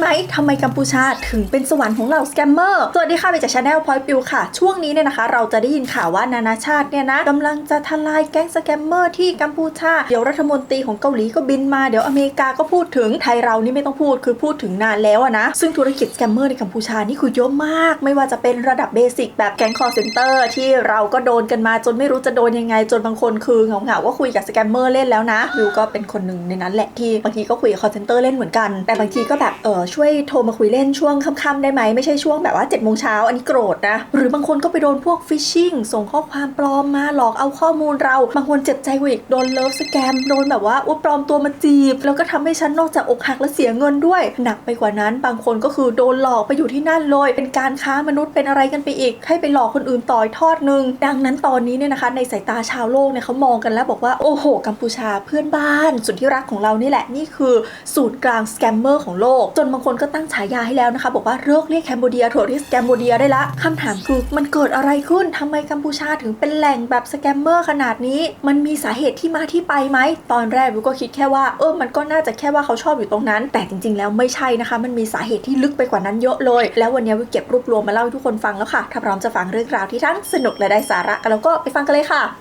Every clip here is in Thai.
ไหมทำไมกัมพูชาถึงเป็นสวรรค์ของเราสแกมเมอร์สวัสดีค่ะไปจากชาแนลพอยต์ปิวค่ะช่วงนี้เนี่ยนะคะเราจะได้ยินข่าวว่านานาชาติเนี่ยนะกำลังจะทลายแก๊งสแกมเมอร์ที่กัมพูชาเดี๋ยวรัฐมนตรีของเกาหลีก็บินมาเดี๋ยวอเมริกาก็พูดถึงไทยเรานี่ไม่ต้องพูดคือพูดถึงนานแล้วนะซึ่งธุรกิจสแกมเมอร์ในกัมพูชานี่คือเยอะมากไม่ว่าจะเป็นระดับเบสิกแบบแก๊งคอลเซ็นเตอร์ที่เราก็โดนกันมาจนไม่รู้จะโดนยังไงจนบางคนคือเหงาๆก็คุยกับสแกมเมอร์เล่นแล้วนะวิวก็เป็นคนหนึ่งในนั้นแหละที่บางทีก็คุยกับคอลเซ็นเตอร์เล่นเหมือนกันแต่บางทีก็แบบช่วยโทรมาคุยเล่นช่วงค่ำๆได้ไหมไม่ใช่ช่วงแบบว่า7 โมงเช้าอันนี้โกรธนะหรือบางคนก็ไปโดนพวกฟิชชิงส่งข้อความปลอมมาหลอกเอาข้อมูลเราบางคนเจ็บใจกว่าอีกโดนเลิฟสแกมโดนแบบว่าปลอมตัวมาจีบแล้วก็ทำให้ฉันนอกจากอกหักและเสียเงินด้วยหนักไปกว่านั้นบางคนก็คือโดนหลอกไปอยู่ที่นั่นเลยเป็นการค้ามนุษย์เป็นอะไรกันไปอีกให้ไปหลอกคนอื่นต่อยทอดนึงดังนั้นตอนนี้เนี่ยนะคะในสายตาชาวโลกเนี่ยเขามองกันแล้วบอกว่าโอ้โหกัมพูชาเพื่อนบ้านสุดที่รักของเรานี่แหละนี่คือศูนย์กลางสแกมเมอร์ของโลกจนบางคนก็ตั้งฉายาให้แล้วนะคะบอกว่าเลิกเรียกแคมโบเดียเถอะเรียกสแกมโบเดียได้ละคำถามคือมันเกิดอะไรขึ้นทำไมกัมพูชาถึงเป็นแหล่งแบบสแกมเมอร์ขนาดนี้มันมีสาเหตุที่มาที่ไปไหมตอนแรกวิวก็คิดแค่ว่ามันก็น่าจะแค่ว่าเขาชอบอยู่ตรงนั้นแต่จริงๆแล้วไม่ใช่นะคะมันมีสาเหตุที่ลึกไปกว่านั้นเยอะเลยแล้ววันนี้วิวเก็บรวบรวมมาเล่าให้ทุกคนฟังแล้วค่ะถ้าพร้อมจะฟังเรื่องราวที่ทั้งสนุกและได้สาระกันแล้วก็ไปฟังกันเลยค่ะ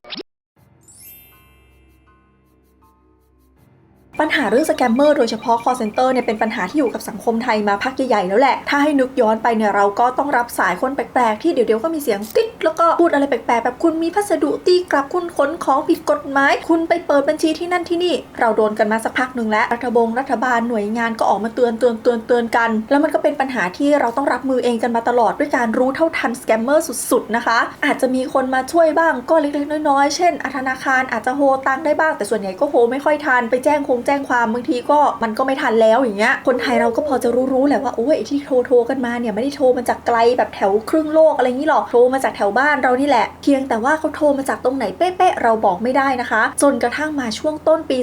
ปัญหาเรื่องสแกมเมอร์โดยเฉพาะ call center เนี่ยเป็นปัญหาที่อยู่กับสังคมไทยมาพักใหญ่ๆแล้วแหละถ้าให้นึกย้อนไปเนี่ยเราก็ต้องรับสายคนแปลกๆที่เดี๋ยวก็มีเสียงติ๊ดแล้วก็พูดอะไรแปลกๆแบบคุณมีพัสดุตีกลับคุณขนของผิดกฎหมายคุณไปเปิดบัญชีที่นั่นที่นี่เราโดนกันมาสักพักหนึ่งแล้วรัฐบาลหน่วยงานก็ออกมาเตือนกันแล้วมันก็เป็นปัญหาที่เราต้องรับมือเองกันมาตลอดด้วยการรู้เท่าทันสแกมเมอร์สุดๆนะคะอาจจะมีคนมาช่วยบ้างก็เล็กๆน้อยๆเช่นธนาคารอาจจะโฮตังได้บ้างแต่ส่วนใหญ่ก็โฮไม่ค่อยทันไปแจ้งความบางทีก็มันก็ไม่ทันแล้วอย่างเงี้ยคนไทยเราก็พอจะรู้แหละว่าโอ้ยที่โทรกันมาเนี่ยไม่ได้โทรมาจากไกลแบบแถวครึ่งโลกอะไรงี้หรอกโทรมาจากแถวบ้านเรานี่แหละเพียงแต่ว่าเขาโทรมาจากตรงไหนเป๊ะๆเราบอกไม่ได้นะคะจนกระทั่งมาช่วงต้นปี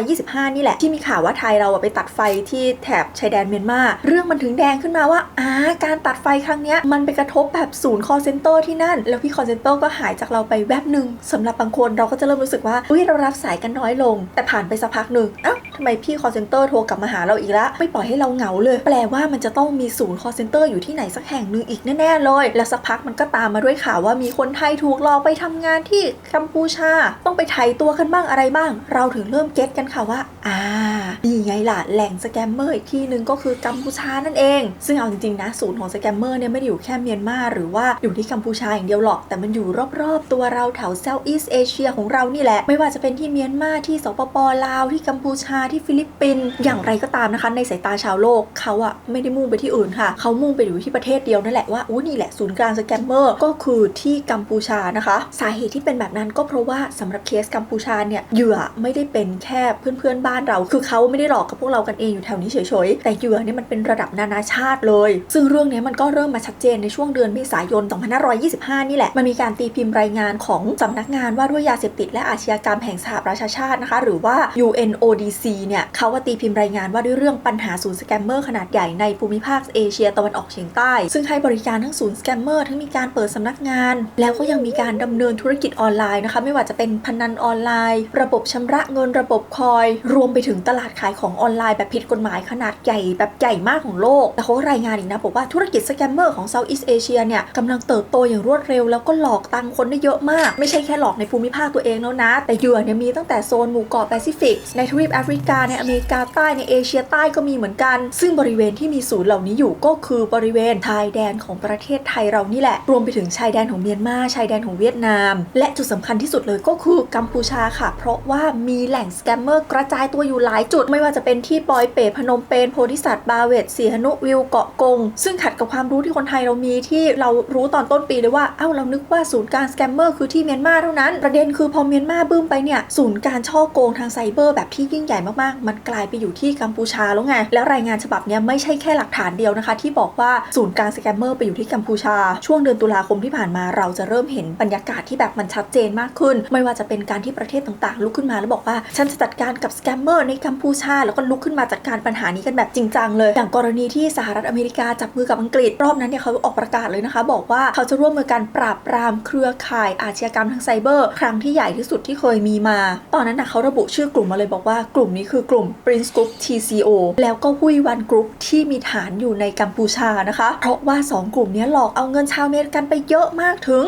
2525นี่แหละที่มีข่าวว่าไทยเราไปตัดไฟที่แถบชายแดนเมียนมาเรื่องมันถึงแดงขึ้นมาว่าการตัดไฟครั้งเนี้ยมันไปกระทบแบบศูนย์ call center ที่นั่นแล้วพี่ call center ก็หายจากเราไปแวบนึงสำหรับบางคนเราก็จะเริ่มรู้สึกว่าเรารับสายกันน้อยลงแต่ผ่านไปสักพักนึงทำไมพี่ call center โทรกลับมาหาเราอีกแล้วไม่ปล่อยให้เราเหงาเลยแปลว่ามันจะต้องมีศูนย์ call center อยู่ที่ไหนสักแห่งนึงอีกแน่ๆเลยแล้วสักพักมันก็ตามมาด้วยข่าวว่ามีคนไทยถูกหลอกไปทำงานที่กัมพูชาต้องไปไถ่ตัวกันบ้างอะไรบ้างเราถึงเริ่มเก็ตกันค่ะว่านี่ไงล่ะแหล่งสแกมเมอร์อีกที่นึงก็คือกัมพูชานั่นเองซึ่งเอาจริงๆนะศูนย์ของสแกมเมอร์เนี่ยไม่ได้อยู่แค่เมียนมาหรือว่าอยู่ที่กัมพูชาอย่างเดียวหรอกแต่มันอยู่รอบๆตัวเราแถว Southeast Asia ของเรานี่แหละไม่ว่าจะเป็นที่เมียนมาที่สปป.ลาวที่กัมพูชาที่ฟิลิปปินส์อย่างไรก็ตามนะคะในสายตาชาวโลกเขาไม่ได้มุ่งไปที่อื่นค่ะเขามุ่งไปอยู่ที่ประเทศเดียวนั่นแหละว่านี่แหละศูนย์กลางสแกมเมอร์ก็คือที่กัมพูชานะคะสาเหตุที่เป็นแบบนั้นก็เพราะว่าสำหรับเคสกัมพูชาเนี่ยเหยื่อไม่ได้เป็นแค่เพื่อนบ้านเราคือเขาไม่ได้หลอกกับพวกเรากันเองอยู่แถวนี้เฉยๆแต่เหยื่อเนี่ยมันเป็นระดับนานาชาติเลยซึ่งเรื่องนี้มันก็เริ่มมาชัดเจนในช่วงเดือนเมษายน2525นี่แหละมันมีการตีพิมพ์รายงานของสำนักงานว่าด้วยยาเสพติดและอาชญากรรมแห่งสหประชาชาตินะคะหรือว่า UNODC เนี่ยเขาตีพิมพ์รายงานว่าด้วยเรื่องปัญหาศูนย์สแกมเมอร์ขนาดใหญ่ในภูมิภาคเอเชียตะวันออกเฉียงใต้ซึ่งให้บริการทั้งศูนย์สแกมเมอร์ทั้งมีการเปิดสำนักงานแล้วก็ยังมีการดำเนินธุรกิจออนไลน์นะคะไม่ว่าจะเป็นพนันออนไลน์ระบบชำระเงินระบบคอยรวมไปถึงตลาดขายของออนไลน์แบบผิดกฎหมายขนาดใหญ่แบบใหญ่มากของโลกแต่เขารายงานอีกนะบอกว่าธุรกิจสแกมเมอร์ของ Southeast Asia เนี่ยกำลังเติบโตอย่างรวดเร็วแล้วก็หลอกตังคนได้เยอะมากไม่ใช่แค่หลอกในภูมิภาคตัวเองแล้วนะแต่เหยื่อเนี่ยมีตั้งแต่โซนหมู่เกาะแปซิฟิกในทวีปแอฟริกาในอเมริกาใต้ในเอเชียใต้ก็มีเหมือนกันซึ่งบริเวณที่มีศูนย์เหล่านี้อยู่ก็คือบริเวณชายแดนของประเทศไทยเรานี่แหละรวมไปถึงชายแดนของเมียนมาชายแดนของเวียดนามและจุดสำคัญที่สุดเลยก็คือกัมพูชาค่ะเพราะว่ามีแหล่งสแกมเมอร์กระจายตัวอยู่หลายจุดไม่ว่าจะเป็นที่ปอยเปตพนมเปญโพธิสัตว์บาเวตสีหนุวิวเกาะกงซึ่งขัดกับความรู้ที่คนไทยเรามีที่เรารู้ตอนต้นปีเลยว่าเรานึกว่าศูนย์การสแกมเมอร์คือที่เมียนมาเท่านั้นประเด็นคือพอเมียนมาบึ้มไปเนี่ยศูนย์การช่อโกงทางไซเบอร์แบบที่ยิ่งใหญ่มากๆมันกลายไปอยู่ที่กัมพูชาแล้วไงแล้วรายงานฉบับนี้ไม่ใช่แค่หลักฐานเดียวนะคะที่บอกว่าศูนย์การสแกมเมอร์ไปอยู่ที่กัมพูชาช่วงเดือนตุลาคมที่ผ่านมาเราจะเริ่มเห็นบรรยากาศที่แบบมันชัดเจนมากขึ้นไม่ว่าจะเป็นการที่ประเทศต่างๆลุกขึ้นมาแล้วบอกว่าฉันจะจัดการกับสแกมเมอร์ในกัมพู พูชาแล้วก็ลุกขึ้นมาจัดการปัญหานี้กันแบบจริงจังเลยอย่างกรณีที่สหรัฐอเมริกาจับมือกับอังกฤษรอบนั้นเนี่ยเขาออกประกาศเลยนะคะบอกว่าเขาจะร่วมมือกันปราบปรามเครือข่ายอาชญากรรมทางไซเบอร์ครั้งที่ใหญ่ที่สุดที่เคยมีมาตอนนั้นนะเขาระบุชื่อกลุ่มมาเลยบอกว่ากลุ่มนี้คือกลุ่ม Prince Group TCO แล้วก็ฮุยวันกรุ๊ปที่มีฐานอยู่ในกัมพูชานะคะเพราะว่า2กลุ่มนี้หลอกเอาเงินชาวอเมริกันไปเยอะมากถึง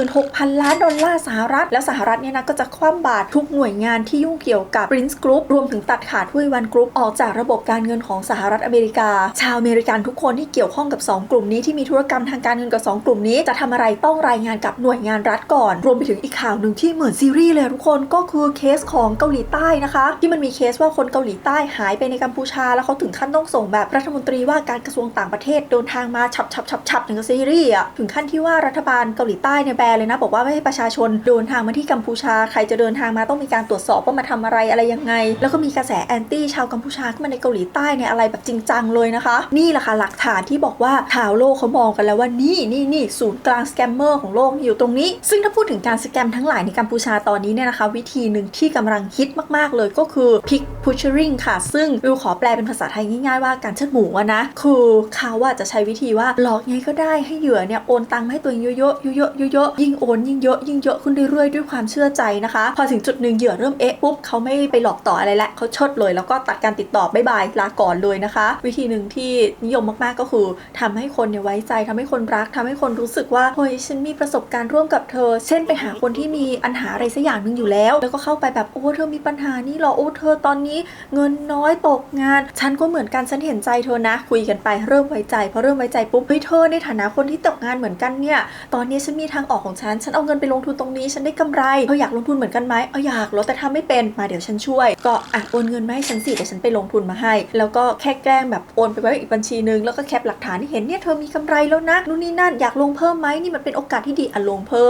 16,000 ล้านดอลลาร์สหรัฐแล้วสหรัฐเนี่ยนะก็จะคว่ำบาตรทุกหน่วยงานที่ยุ่งเกี่ยวกับ Prince Group รวมถึงตัดขาดฮุยวันกรุ๊ปออกจากระบบการเงินของสหรัฐอเมริกาชาวอเมริกันทุกคนที่เกี่ยวข้องกับ2กลุ่มนี้ที่มีธุรกรรมทางการเงินกับ2กลุ่มนี้จะทำอะไรต้องรายงานกับหน่วยงานรัฐก่อนรวมไปถึงอีกข่าวหนึ่งที่เหมือนซีรีส์เลยทุกคนก็คือเคสของเกาหลีใต้นะคะที่มันมีเคสว่าคนเกาหลีใต้หายไปในกัมพูชาแล้วเขาถึงขั้นต้องส่งแบบรัฐมนตรีว่าการกระทรวงต่างประเทศเดินทางมาฉับอย่างกับซีรีส์อ่ะถึงขั้นที่ว่ารัฐบาลเกาหลีใต้เนี่ยแบนเลยนะบอกว่าไม่ให้ประชาชนเดินทางมาที่กัมพูชาใครจะเดินทางมาต้องมีการตรวจสอบว่ามาทำอะไรยังไงแล้วก็มีกระแสแอนตี้ชาวกัมพูชาขึ้นมาในเกาหลีใต้เนี่ยอะไรแบบจริงจังเลยนะคะนี่แหละค่ะหลักฐานที่บอกว่าชาวโลกเขามองกันแล้วว่านี่ศูนย์กลางสแกมเมอร์ของโลกอยู่ตรงนี้ซึ่งถ้าพูดถึงการสแกมทั้งหลายในกัมพูชาตอนนี้เนี่ยนะคะวิธีหนึ่งที่กำลังฮิตมากๆเลยก็คือ Pig Butchering ค่ะซึ่งวิวขอแปลเป็นภาษาไทยง่ายๆว่าการเชือดหมูนะคือเขาจะใช้วิธีว่าหลอกไงก็ได้ให้เหยื่อเนี่ยโอนตังค์ให้ตัวเองเยอะๆยิ่งโอนยิ่งเยอะขึ้นเรื่อยๆด้วยความเชื่อใจนะคะพอถึงจุดหนึ่งเหยื่อเริ่มปุ๊บเขาไม่ไปหลอกต่ออะไรละเขาเชิดเลยแล้วก็ตัดการติดต่อบ๊ายบายลาก่อนเลยนะคะวิธีหนึ่งที่นิยมมากๆก็คือทำให้คนเนี่ยไว้ใจทำให้คนรักทำให้คนรู้สึกว่าเฮ้ยฉันมีประสบการณ์ร่วมกับเธอเช่นไปหาคนที่มีปัญหาอะไรสักอย่างนึงอยู่แล้วก็เข้าไปแบบโอ้เธอมีปัญหานี่หรอโอ้เธอตอนนี้เงินน้อยตกงานฉันก็เหมือนกันฉันเห็นใจเธอนะคุยกันไปเริ่มไว้ใจพอเริ่มไว้ใจปุ๊บเฮ้ยเธอในฐานะคนที่ตกงานเหมือนกันเนี่ยตอนนี้ฉันมีทางออกของฉันเอาเงินไปลงทุนตรงนี้ฉันได้กำไรเธออยากลงทุนเหมือนกันไหมอยากแล้วแต่ทำไม่เป็นมาเดี๋ยวฉันช่วยก็โอนเงินมาให้ฉันสิเดี๋ยวฉันไปลงทุนมาให้แล้วก็แค่แกล้งแบบโอนไปไว้อีกบัญชีนึงแล้วก็แคปหลักฐานที่เห็นเนี่ยเธอมีกำไรแล้วนะนู่นนี่นั่นอยากลงเพิ่มไหมนี่มันเป็นโอกาสที่ดีลงเพิ่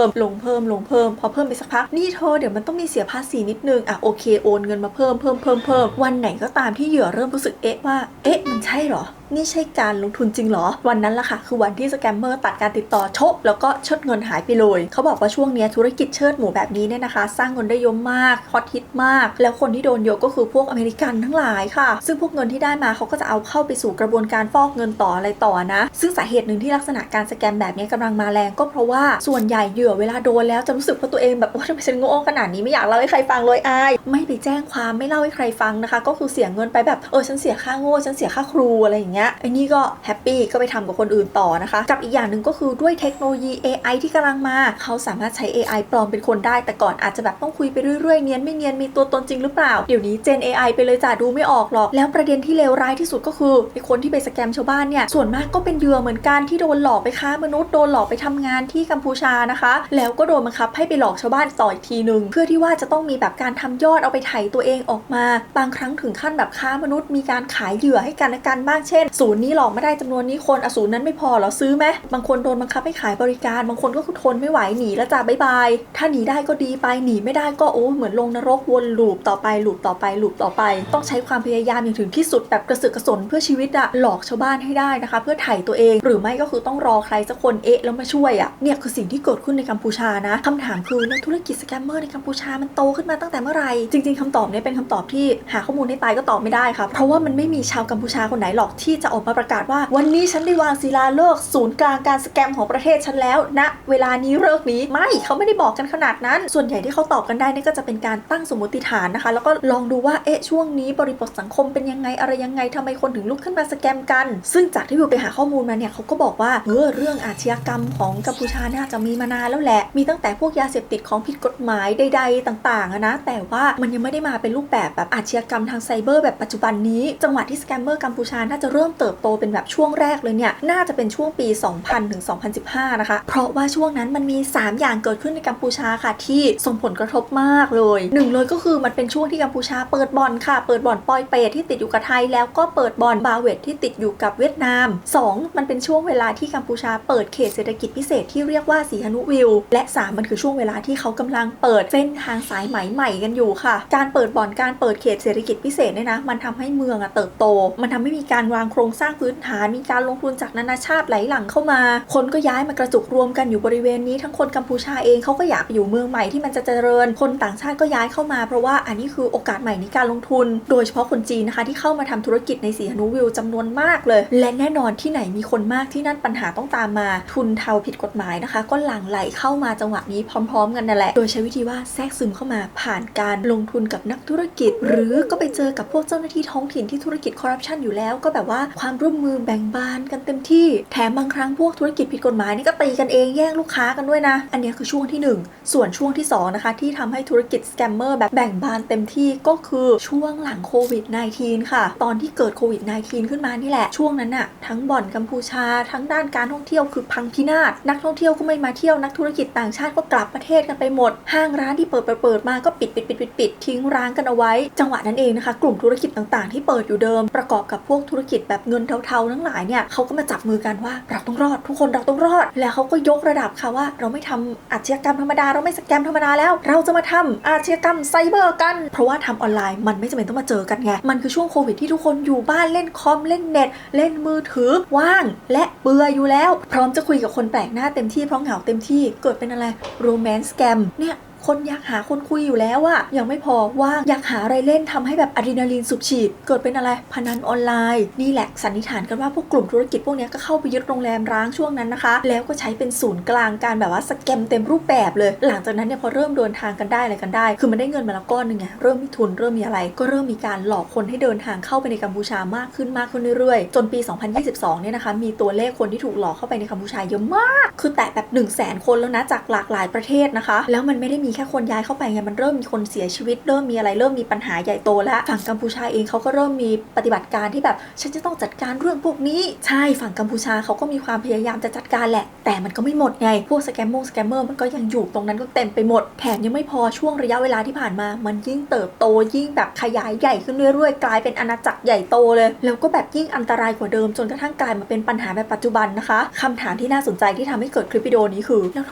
มพอเพิ่มไปสักพักนี่เธอเดี๋ยวมันต้องมีเสียภาษีนิดนึงโอเคโอนเงินมาเพิ่มวันไหนก็ตามที่เหยื่อเริ่มรู้สึกว่ามันใช่เหรอนี่ใช่การลงทุนจริงเหรอวันนั้นล่ะค่ะคือวันที่สแกมเมอร์ตัดการติดต่อชกแล้วก็เชิดเงินหายไปเลยเขาบอกว่าช่วงนี้ธุรกิจเชิดหมูแบบนี้เนี่ยนะคะสร้างเงินได้เยอะมากฮอตฮิตมากแล้วคนที่โดนเยอะก็คือพวกอเมริกันทั้งหลายค่ะซึ่งพวกเงินที่ได้มาเขาก็จะเอาเข้าไปสู่กระบวนการฟอกเงินต่ออะไรต่อนะซึ่งสาเหตุหนึ่งที่ลักษณะการสแกมแบบนี้กำลังมาแรงก็เพราะว่าส่วนใหญ่เหยื่อเวลาโดนแล้วจะรู้สึกว่าตัวเองแบบว่าทำไมฉันโง่ขนาดนี้ไม่อยากเล่าให้ใครฟังเลยไม่ไปแจ้งความไม่เล่าให้ใครฟังนะคะก็คือเสียเงินไปแบบฉันเสียค่าโง่ฉันเสียค่าครูอะไรอย่างเงี้ยไอ้นี่ก็แฮปปี้ก็ไปทำกับคนอื่นต่อนะคะกับอีกอย่างหนึ่งก็คือด้วยเทคโนโลยี AI ที่กำลังมาเขาสามารถใช้ AI ปลอมเป็นคนได้แต่ก่อนอาจจะแบบต้องคุยไปเรื่อยๆเนียนไม่เนียนมีตัวตนจริงหรือเปล่าเดี๋ยวนี้ Gen AI ไปเลยจ้ะดูไม่ออกหรอกแล้วประเด็นที่เลวร้ายที่สุดก็คือไอ้คนที่ไปสแกมชาวบ้านเนี่ยส่วนมากก็เป็นเหยื่อเหมือนกันที่โดนหลอกไปค้ามนุษย์โดนหลอกไปทำงานที่กัมพูชานะคะแล้วก็โดนบังคับให้ไปหลอกชาวบ้านต่ออีกทีนึงเพื่อที่ว่าจะต้องมีแบบการทำยอดเอาไปไถ่ตัวเองออกมาบางครั้งถึงขั้นแบบค้ามนุษย์มีการขายเหยื่อให้กันและกันบ้างเช่นศูนย์นี้หลอกไม่ได้จำนวนนี้คนศูนย์นั้นไม่พอเหรอซื้อไหมบางคนโดนบังคับให้ขายบริการบางคนก็ทนไม่ไหวหนีแล้วจ้าบ๊ายบายถ้าหนีได้ก็ดีไปหนีไม่ได้ก็เหมือนลงนรกวนลูปต่อไปต้องใช้ความพยายามอย่างถึงที่สุดแบบกระสือกกระสนเพื่อชีวิตหลอกชาวบ้านให้ได้นะคะเพื่อไถ่ตัวเองหรือไม่ก็คือต้องรอใครสักคนแล้วมาช่วยเนี่ยคือสิ่งที่เกิดขึ้นในกัมพูชานะคำถามคือธุรกิจสแกมเมอร์ในกัมพูชามันโตขึ้นมาตั้งแต่เมื่อไหร่จริงๆคำตอบนี้เป็นคำตอบที่หาข้อมูลให้ตายก็ตอบไม่ได้ค่ะเพราะว่ามันไม่มีชาวกัมพูชาคนไหนหรอกที่จะออกมาประกาศว่าวันนี้ฉันได้วางศิลาฤกษ์ศูนย์กลางการสแกมของประเทศฉันแล้วณเวลานี้เลิกนี้ไม่เขาไม่ได้บอกกันขนาดนั้นส่วนใหญ่ที่เขาตอบกันได้นี่ก็จะเป็นการตั้งสมมติฐานนะคะแล้วก็ลองดูว่าช่วงนี้บริบทสังคมเป็นยังไงอะไรยังไงทำไมคนถึงลุกขึ้นมาสแกมกันซึ่งจากที่วิวไปหาข้อมูลมาเนี่ยเขาก็บอกว่าเรื่องอาชญากรรมของกัมพูชาน่าจะมีมานานแล้วแหละมีตั้งแต่พวกยาเสพติดของผิดกฎหมายใดๆต่างๆนะแต่ว่ามันยังไม่ได้มาเป็นรูปแบบอาชญากรรมทางไซเบอร์แบบปัจจุบันนี้จังหวะที่สแกมเมอร์กัมพูชาน่าจะเริ่มเติบโตเป็นแบบช่วงแรกเลยเนี่ยน่าจะเป็นช่วงปี 2000 ถึง 2015 นะคะเพราะว่าช่วงนั้นมันมี3อย่างเกิดขึ้นในกัมพูชาค่ะที่ส่งผลกระทบมากเลย1เลยก็คือมันเป็นช่วงที่กัมพูชาเปิดบ่อนค่ะเปิดบ่อนปอยเปตที่ติดอยู่กับไทยแล้วก็เปิดบ่อนบาเวตที่ติดอยู่กับเวียดนาม2มันเป็นช่วงเวลาที่กัมพูชาเปิดเขตเศรษฐกิจพิเศษที่เรียกว่าสีหนุวิวและ3มันคือช่วงเวลาที่เขากำลังเปิดเส้นทางสายไหมใหม่กันอยู่ค่ะการเปิดบ่อนการเปิดเขตเศรษฐกิจพิเศษเนี่ยนะมันทำให้เมืองเติบโตมันทำให้มีการวางโครงสร้างพื้นฐานมีการลงทุนจากนานาชาติไหลหลั่งเข้ามาคนก็ย้ายมากระจุกรวมกันอยู่บริเวณนี้ทั้งคนกัมพูชาเองเขาก็อยากอยู่เมืองใหม่ที่มันจะเจริญคนต่างชาติก็ย้ายเข้ามาเพราะว่าอันนี้คือโอกาสใหม่ในการลง ทุนโดยเฉพาะคนจีนนะคะที่เข้ามาทำธุรกิจในสีหนุวิลจำนวนมากเลยและแน่นอนที่ไหนมีคนมากที่นั่นปัญหาต้องตามมาทุนเทาผิดกฎหมายนะคะก็หลั่งไหลเข้ามาจังหวะนี้พร้อมๆกันนั่นแหละโดยใช้วิธีว่าแทรกซึมเข้ามาผ่านการลงทุนกับนักธุรกิจหรือก็ไปเจอกับพวกเจ้าหน้าที่ท้องถิ่นที่ธุรกิจคอร์รัปชันอยู่แล้วก็แบบว่าความร่วมมือแบ่งบานกันเต็มที่แถมบางครั้งพวกธุรกิจผิดกฎหมายนี่ก็ตีกันเองแย่งลูกค้ากันด้วยนะอันนี้คือช่วงที่1ส่วนช่วงที่2นะคะที่ทำให้ธุรกิจสแกมเมอร์แบบแบ่งบานเต็มที่ก็คือช่วงหลังโควิด -19 ค่ะตอนที่เกิดโควิด -19 ขึ้นมานี่แหละช่วงนั้นน่ะทั้งบ่อนกัมพูชาทั้งด้านการท่องเที่ยวคือพังพินาศนักท่องเที่ยวก็ไม่มาเที่ยวนักธุรกิจต่างชาติก็กลับประเทศกันไปหมดห้างร้านที่เปิดมาก็ปิดทิ้งร้างกันเอาไว้จังหวะนั้นเองนะคะกลุ่มธุรกิจต่างๆที่เปิดอยู่เดิมประกอบกับพวกธุรกิจแบบเงินเทาๆทั้งหลายเนี่ยเขาก็มาจับมือกันว่าเราต้องรอดทุกคนเราต้องรอดแล้วเขาก็ยกระดับค่ะว่าเราไม่ทำอาชญากรรมธรรมดาเราไม่สแกมธรรมดาแล้วเราจะมาทำอาชญากรรมไซเบอร์กันเพราะว่าทำออนไลน์มันไม่จำเป็นต้องมาเจอกันไงมันคือช่วงโควิดที่ทุกคนอยู่บ้านเล่นคอมเล่นเน็ตเล่นมือถือว่างและเบื่ออยู่แล้วพร้อมจะคุยกับคนแปลกหน้าเต็มที่เพราะเหงาเต็มที่เกิดเป็นอะไรโรแมนต์สแกมเนี่ยคนอยากหาคนคุยอยู่แล้วอะยังไม่พอว่างอยากหาอะไรเล่นทำให้แบบอะดรีนาลีนสูบฉีดเกิดเป็นอะไรพนันออนไลน์นี่แหละสันนิษฐานกันว่าพวกกลุ่มธุรกิจพวกนี้ก็เข้าไปยึดโรงแรมร้างช่วงนั้นนะคะแล้วก็ใช้เป็นศูนย์กลางการแบบว่าสแกมเต็มรูปแบบเลยหลังจากนั้นเนี่ยพอเริ่มเดินทางกันได้อะไรกันได้คือมันได้เงินมาแล้วก้อนนึงไงเริ่มมีทุนเริ่มมีอะไรก็เริ่มมีการหลอกคนให้เดินทางเข้าไปในกัมพูชามากขึ้นเรื่อยๆจนปี 2022 เนี่ยนะคะมีตัวเลขคนที่ถูกหลอกเข้าไปในกัมพูชาเยอะมากคือแตะแบบ 100,000 คนแล้วนะจากหลากหลายประเทศนะคะแล้วมันไม่ได้มีแค่คนย้ายเข้าไปมันเริ่มมีคนเสียชีวิตเริ่มมีอะไรเริ่มมีปัญหาใหญ่โตแล้วฝั่งกัมพูชาเองเขาก็เริ่มมีปฏิบัติการที่แบบฉันจะต้องจัดการเรื่องพวกนี้ใช่ฝั่งกัมพูชาเขาก็มีความพยายามจะจัดการแหละแต่มันก็ไม่หมดไงพวกสแกมเมอร์มันก็ยังอยู่ตรงนั้นก็เต็มไปหมดแถมยังไม่พอช่วงระยะเวลาที่ผ่านมามันยิ่งเติบโตยิ่งแบบขยายใหญ่ขึ้นเรื่อยๆกลายเป็นอาณาจักรใหญ่โตเลยแล้วก็แบบยิ่งอันตรายกว่าเดิมจนกระทั่งกลายมาเป็นปัญหาแบบปัจจุบันนะคะคำถามที่น่าสนใจที่ทำให้เกิดคลิปวิดีโอนี้คือแล้วท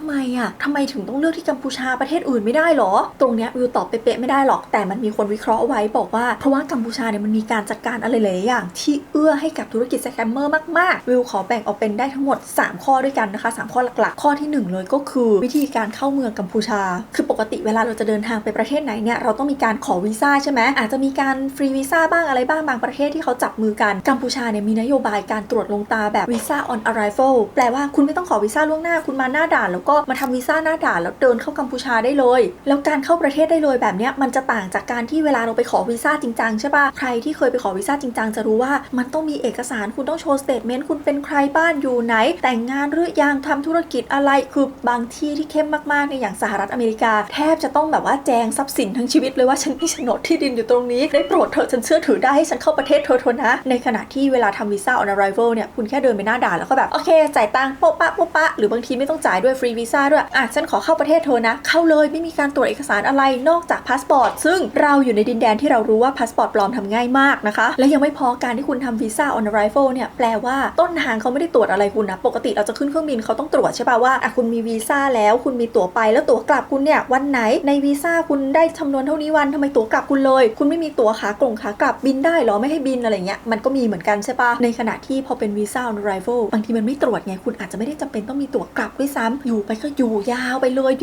ำไมถึงต้องเลือกที่กัมพูชาประเทศอื่นไม่ได้หรอตรงเนี้ยวิวตอบเป๊ะๆไม่ได้หรอกแต่มันมีคนวิเคราะห์ไว้บอกว่าเพราะว่ากัมพูชาเนี่ยมันมีการจัดการอะไรหลายอย่างที่เอื้อให้กับธุรกิจสแกมเมอร์มากๆวิวขอแบ่งออกเป็นได้ทั้งหมด3ข้อด้วยกันนะคะ3ข้อหลักๆข้อที่1เลยก็คือวิธีการเข้าเมืองกัมพูชาคือปกติเวลาเราจะเดินทางไปประเทศไหนเนี่ยเราต้องมีการขอวีซ่าใช่ไหมอาจจะมีการฟรีวีซ่าบ้างอะไรบ้างบางประเทศที่เขาจับมือกันกัมพูชาเนี่ยมีนโยบายการตรวจลงตาแบบวีซ่า on arrival แปลว่าคุณไม่ต้องขอวีซ่าล่วงหน้าคุณมาหน้าด่านแล้วก็มาทำวีซ่าหน้าด่านแล้วเดินเข้ากัมพูชาได้เลยแล้วการเข้าประเทศได้เลยแบบนี้มันจะต่างจากการที่เวลาเราไปขอวีซ่าจริงจังใช่ปะใครที่เคยไปขอวีซ่าจริงจังจะรู้ว่ามันต้องมีเอกสารคุณต้องโชว์สเตทเมนต์คุณเป็นใครบ้านอยู่ไหนแต่งงานหรือยังทำธุรกิจอะไรคือบางที่ที่เข้มมากๆในอย่างสหรัฐอเมริกาแทบจะต้องแบบว่าแจงทรัพย์สินทั้งชีวิตเลยว่าฉันมีโฉนดที่ดินอยู่ตรงนี้ได้โปรดเถอะฉันเชื่อถือได้ให้ฉันเข้าประเทศเธอนะในขณะที่เวลาทำวีซ่า on arrival เนี่ยคุณแค่เดินไปหน้าด่านแล้วก็แบบโอเคจ่ายตังค์โป๊ะปะหรือบางทีไม่ต้องจ่ายด้วยฟรีวีซ่าด้วยฉันขอเข้าประเทศเธอนะเข้าเลยไม่มีการตรวจเอกสารอะไรนอกจากพาสปอร์ตซึ่งเราอยู่ในดินแดนที่เรารู้ว่าพาสปอร์ตปลอมทำง่ายมากนะคะและยังไม่พอการที่คุณทำวีซ่า on arrival เนี่ยแปลว่าต้นทางเขาไม่ได้ตรวจอะไรคุณนะปกติเราจะขึ้นเครื่องบินเขาต้องตรวจใช่ป่ะว่าคุณมีวีซ่าแล้วคุณมีตั๋วไปแล้วตั๋วกลับคุณเนี่ยวันไหนในวีซ่าคุณได้จำนวนเท่านี้วันทำไมตั๋วกลับคุณเลยคุณไม่มีตั๋วขากลับบินได้หรอไม่ให้บินอะไรเงี้ยมันก็มีเหมือนกันใช่ป่ะในขณะที่พอเป็นวีซ่า on arrival บางทีมันไม่ตรวจไงคุณอาจจะไม่ได้จำเป็นต้องมีตั๋วกลับด้วยซ้ำอยู่ไปก็อยู่ยาวไปเลย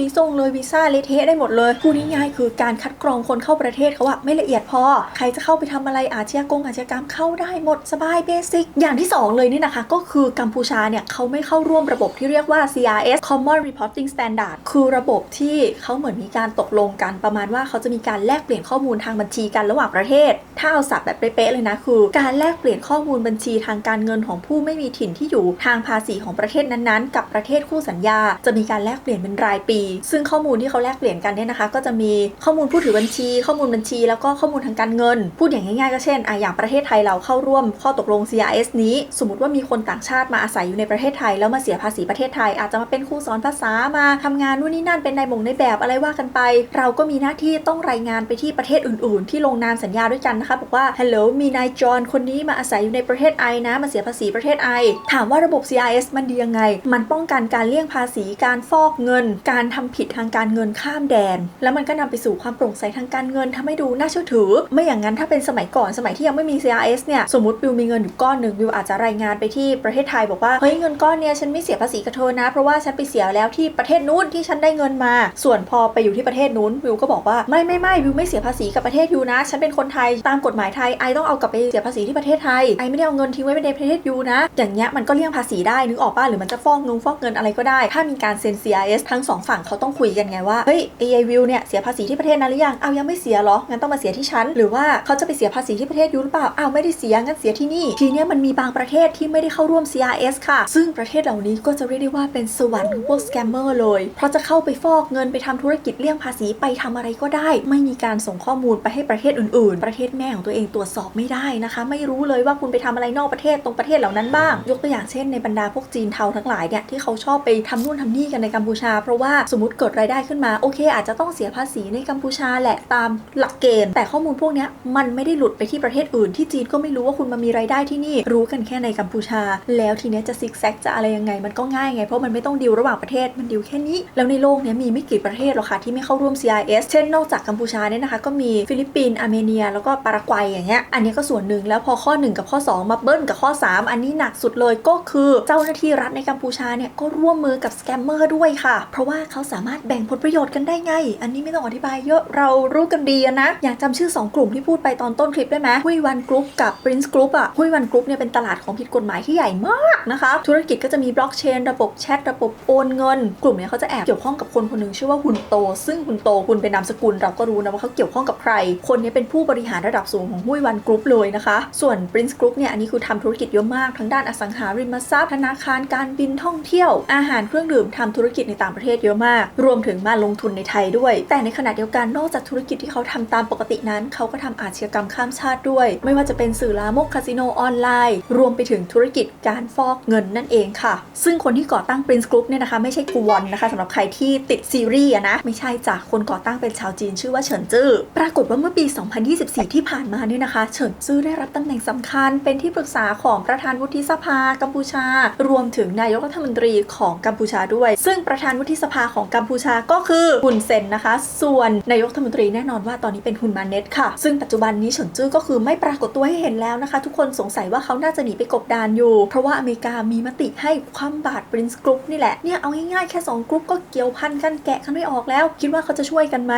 วีซ่าเละเทะได้หมดเลยพูดง่ายๆคือการคัดกรองคนเข้าประเทศเขาไม่ละเอียดพอใครจะเข้าไปทำอะไรอาชญากรรมเข้าได้หมดสบายเบสิกอย่างที่2เลยนี่นะคะก็คือกัมพูชาเนี่ยเขาไม่เข้าร่วมระบบที่เรียกว่า CRS Common Reporting Standard คือระบบที่เขาเหมือนมีการตกลงกันประมาณว่าเขาจะมีการแลกเปลี่ยนข้อมูลทางบัญชีกันระหว่างประเทศถ้าเอาศัพท์แบบเป๊ะๆเลยนะคือการแลกเปลี่ยนข้อมูลบัญชีทางการเงินของผู้ไม่มีถิ่นที่อยู่ทางภาษีของประเทศนั้นๆกับประเทศคู่สัญญาจะมีการแลกเปลี่ยนเป็นรายปีซึ่งข้อมูลที่เขาแลกเปลี่ยนกันเนี่ยนะคะก็จะมีข้อมูลผู้ถือบัญชีข้อมูลบัญชีแล้วก็ข้อมูลทางการเงินพูดอย่างง่ายๆก็เช่นอย่างประเทศไทยเราเข้าร่วมข้อตกลง CRS นี้สมมติว่ามีคนต่างชาติมาอาศัยอยู่ในประเทศไทยแล้วมาเสียภาษีประเทศไทยอาจจะมาเป็นครูสอนภาษามาทำงานนู่นนี่นั่นเป็นนายแบบอะไรว่ากันไปเราก็มีหน้าที่ต้องรายงานไปที่ประเทศอื่นๆที่ลงนามสัญญาด้วยกันนะคะบอกว่าฮัลโหลมีนายจอห์นคนนี้มาอาศัยอยู่ในประเทศไอนะมาเสียภาษีประเทศไอถามว่าระบบ CRS มันดียังไงมันป้องกันการเลี่ยงภาษีการฟอกเงินการทำผิดทางการเงิน ข้ามแดนแล้วมันก็นำไปสู่ความโปร่งใสทางการเงินทำให้ดูน่าเชื่อถือไม่อย่างนั้นถ้าเป็นสมัยก่อนสมัยที่ยังไม่มี CRS เนี่ยสมมติวิวมีเงินอยู่ก้อนหนึ่งวิวอาจจะรายงานไปที่ประเทศไทยบอกว่าเฮ้ยเงินก้อนเนี้ยฉันไม่เสียภาษีกับเธอนะเพราะว่าฉันไปเสียแล้วที่ประเทศนู้นที่ฉันได้เงินมาส่วนพอไปอยู่ที่ประเทศนู้นวิวก็บอกว่าไม่วิวไม่เสียภาษีกับประเทศยูนะฉันเป็นคนไทยตามกฎหมายไทยไอต้องเอากลับไปเสียภาษีที่ประเทศไทยไอไม่ได้เอาเงินทิ้งไว้ในประเทศยูนะอย่างเงี้ยมันก็เลี่ยงภาษีได้นึกออกป่ะหรือมันจะฟอกเงินอะไรก็ได้ถ้ามีการเซ็น CRS ทั้ง2ฝั่งเขาต้องคุยกันไงว่าเฮ้ยไอวิวเนี่ยเสียภาษีที่ประเทศนั้นหรือยังเอายังไม่เสียหรองั้นต้องมาเสียที่ฉันหรือว่าเขาจะไปเสียภาษีที่ประเทศยูหรือเปล่าเอาไม่ได้เสียงั้นเสียที่นี่ทีเนี้ยมันมีบางประเทศที่ไม่ได้เข้าร่วม CRS ค่ะซึ่งประเทศเหล่านี้ก็จะเรียกได้ว่าเป็นสวรรค์ของพวกสแกมเมอร์เลยเพราะจะเข้าไปฟอกเงินไปทำธุรกิจเลี่ยงภาษีไปทำอะไรก็ได้ไม่มีการส่งข้อมูลไปให้ประเทศอื่นๆประเทศแม่ของตัวเองตรวจสอบไม่ได้นะคะไม่รู้เลยว่าคุณไปทำอะไรนอกประเทศตรงประเทศเหล่านั้นบ้างยกตัวอย่างเช่นในบรรดาพวกจีนเทาทั้งหลายเนี่ยที่เขาชอบไปทำนู่นทำนี่กันในกัมพูชาเพราะว่าสมมติเกิดรายได้ขึ้นมาโอเคอาจจะต้องเสียภาษีในกัมพูชาแหละตามหลักเกณฑ์แต่ข้อมูลพวกนี้มันไม่ได้หลุดไปที่ประเทศอื่นที่จีนก็ไม่รู้ว่าคุณมามีรายได้ที่นี่รู้กันแค่ในกัมพูชาแล้วทีนี้จะซิกแซกจะอะไรยังไงมันก็ง่ายไงเพราะมันไม่ต้องดีลระหว่างประเทศมันดีลแค่นี้แล้วในโลกนี้มีไม่กี่ประเทศหรอกค่ะที่ไม่เข้าร่วม CIS เช่นนอกจากกัมพูชาเนี่ยนะคะก็มีฟิลิปปินส์อาร์เมเนียแล้วก็ปารากวัยอย่างเงี้ยอันนี้ก็ส่วนหนึ่งแล้วพอข้อ1กับข้อ2มาเบิ้ลกับข้อ3อันนี้หนักสุดเลยก็คือเจ้าหน้าที่รัฐในกัมพูชาเนี่ยก็ร่วมมือกับสแกมเมอร์ด้วยค่ะเพราะว่าเขาสามารถแบ่งผลประโยชน์กันได้ไงอันนี้ไม่ต้องอธิบายเยอะเรารู้กันดีนะอยากจำชื่อ2กลุ่มที่พูดไปตอนต้นคลิปได้ไหมฮุยวันกรุ๊ปกับ Prince Group อ่ะฮุยวันกรุ๊ปเนี่ยเป็นตลาดของผิดกฎหมายที่ใหญ่มากนะคะธุรกิจก็จะมีบล็อกเชนระบบแชทระบบโอนเงินกลุ่มนี้เขาจะแอบเกี่ยวข้องกับคนคนหนึ่งชื่อว่าฮุนโตซึ่งฮุนโตคุณเป็นนามสกุลเราก็รู้นะว่าเขาเกี่ยวข้องกับใครคนนี้เป็นผู้บริหารระดับสูงของฮุยวันกรุ๊ปเลยนะคะส่วน Prince Group เนี่ยอันนี้คือทำธุรกิจเยอะมากทั้งด้านอสังหาริมทรัพย์ธนาคารการบินท่องเที่ยวอาหารเครื่องดื่มทำธุรกิจในต่างประเทศเยอะมากรวมถึงมาลงทุนในไทยด้วยแต่ในขณะเดียวกันนอกจากธุรกิจที่เขาทำตามปกตินั้นเขาก็ทำอาชญากรรมข้ามชาติด้วยไม่ว่าจะเป็นสื่อลามกคาสิโนออนไลน์รวมไปถึงธุรกิจการฟอกเงินนั่นเองค่ะซึ่งคนที่ก่อตั้ง Prince Group เนี่ยนะคะไม่ใช่กวนนะคะสำหรับใครที่ติดซีรีส์นะไม่ใช่จ้ะคนก่อตั้งเป็นชาวจีนชื่อว่าเฉินจื้อปรากฏว่าเมื่อปี 2024 ที่ผ่านมาเนี่ยนะคะเฉินจื้อได้รับตำแหน่งสำคัญเป็นที่ปรึกษาของประธานวุฒิสภากัมพูชารวมถึงนายกรัฐมนตรีของกัมพูชาด้วยซึ่งประธานวุฒิสภาของกัมพูชาก็คือฮุนเซนนะคะส่วนนายกรัฐมนตรีแน่นอนว่าตอนนี้เป็นฮุนมาเน็ตค่ะซึ่งปัจจุบันนี้เฉินจื้อก็คือไม่ปรากฏตัวให้เห็นแล้วนะคะทุกคนสงสัยว่าเขาน่าจะหนีไปกบดานอยู่เพราะว่าอเมริกามีมติให้คว่ำบาตร Prince Group นี่แหละเนี่ยเอาง่ายๆแค่2กรุ๊ปก็เกี่ยวพันกันแกะกันไม่ออกแล้วคิดว่าเขาจะช่วยกันไหม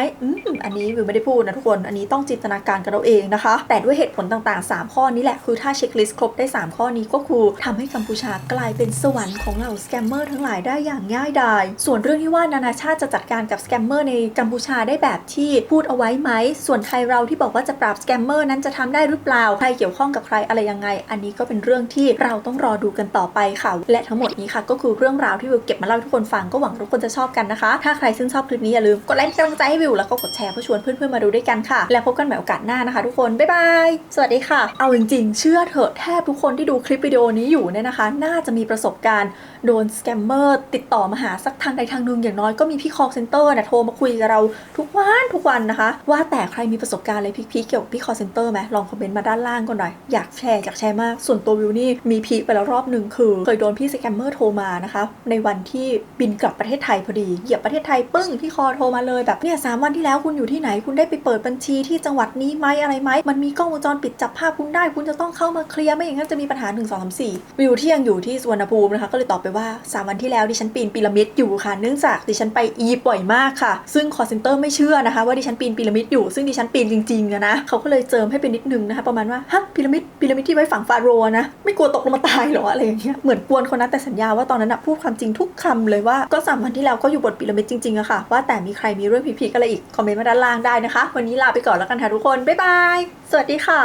อันนี้วิวไม่ได้พูดนะทุกคนอันนี้ต้องจินตนาการกันเราเองนะคะแต่ด้วยเหตุผลต่างๆ3ข้อนี้แหละคือถ้าเช็คลิสต์ครบได้3ข้อนี้ก็คือทำให้กัมพูชากลายเป็นสวรรค์ของเหล่าสแกมเมอร์ทั้งหลายได้อย่างง่ายดายส่วนเรื่องที่ว่านานาชาติจะจัดการกับสแกมเมอร์ในกัมพูชาได้แบบที่พูดเอาไว้ไหมส่วนไทยเราที่บอกว่าจะปราบสแกมเมอร์นั้นจะทำได้หรือเปล่าใครเกี่ยวข้องกับใครอะไรยังไงอันนี้ก็เป็นเรื่องที่เราต้องรอดูกันต่อไปค่ะและทั้งหมดนี้ค่ะก็คือเรื่องราวที่วิวเก็บมาเล่าให้ทุกคนฟังก็หวังทุกคนจะชอบกันนะคะถ้าใครซึ่งชอบคลิปนี้อย่าลืมกดไลค์กำลังใจให้วิวแล้วก็กดแชร์เพื่อชวนเพื่อนๆมาดูด้วยกันค่ะแล้วพบกันใหม่โอกาสหน้านะคะทุกคนบ๊ายบายสวัสดีค่ะเอาจริงๆเชื่อเถอะแทบทุกคนที่ดูคลิปวิดีโอนี้อยู่เนี่ยนะคะน่าจะมีประสบการณ์โดนสแกมเมอร์ติดต่อมาหาสักทางใดทางหนึ่งอย่างน้อยก็มีพี่ call center นะโทรมาคุยกับเราทุกวันนะคะว่าแต่ใครมีประสบการณ์อะไรพีคๆเกี่ยวกับพี่ call center ไหมลองคอมเมนต์มาด้านล่างก่อนหน่อยอยากแชร์มากส่วนตัววิวนี่มีพีคไปแล้วรอบหนึ่งคือเคยโดนพี่สแกมเมอร์โทรมานะคะในวันที่บินกลับประเทศไทยพอดีเหยียบประเทศไทยปึ้งพี่คอโทรมาเลยแบบเนี่ย3 วันที่แล้วคุณอยู่ที่ไหนคุณได้ไปเปิดบัญชีที่จังหวัดนี้ไหมอะไรไหมมันมีกล้องวงจรปิดจับภาพคุณได้คุณจะต้องเข้ามาเคลียร์ไม่อย่างนั้นจะมีปัญหา1 2 3 4วิวที่ยังอยู่ที่สุวรรณภูมินะคะก็เลยตอบไปว่า3 วันที่แล้วดิฉันปีนพีระมิดอยู่ค่ะเนื่องจากดิฉันไปอียิปต์บ่อยมากค่ะซึ่ง call center ไม่เชื่อนะคะว่าดิฉันปีนพีระมิดอยู่ซึ่งดิฉันปีนจริงๆนะเขาก็เลยเจิมให้เป็นนิดนึงนะคะประมาณว่าฮะพีระมิดที่ไว้ฝังฟาโรห์นะไม่กลัวตกลงมาตายหรออะไรอย่างเงี้ยเหมือนกวนคนนั้นแต่สัญญาว่าตอนนั้นพูดความจริงทุกคำเลยว่าก็3 วันที่แล้วก็อยู่บนพีระมิดจริงๆอะค่ะว่าแต่มีใครมีเรื่องพีคๆอะไรอีกคอมเมนต์มาด้านล่างได้นะคะวันนี้ลาไปก่อนแล้วกันค่ะทุกคนบ๊ายบายสวัสดีค่ะ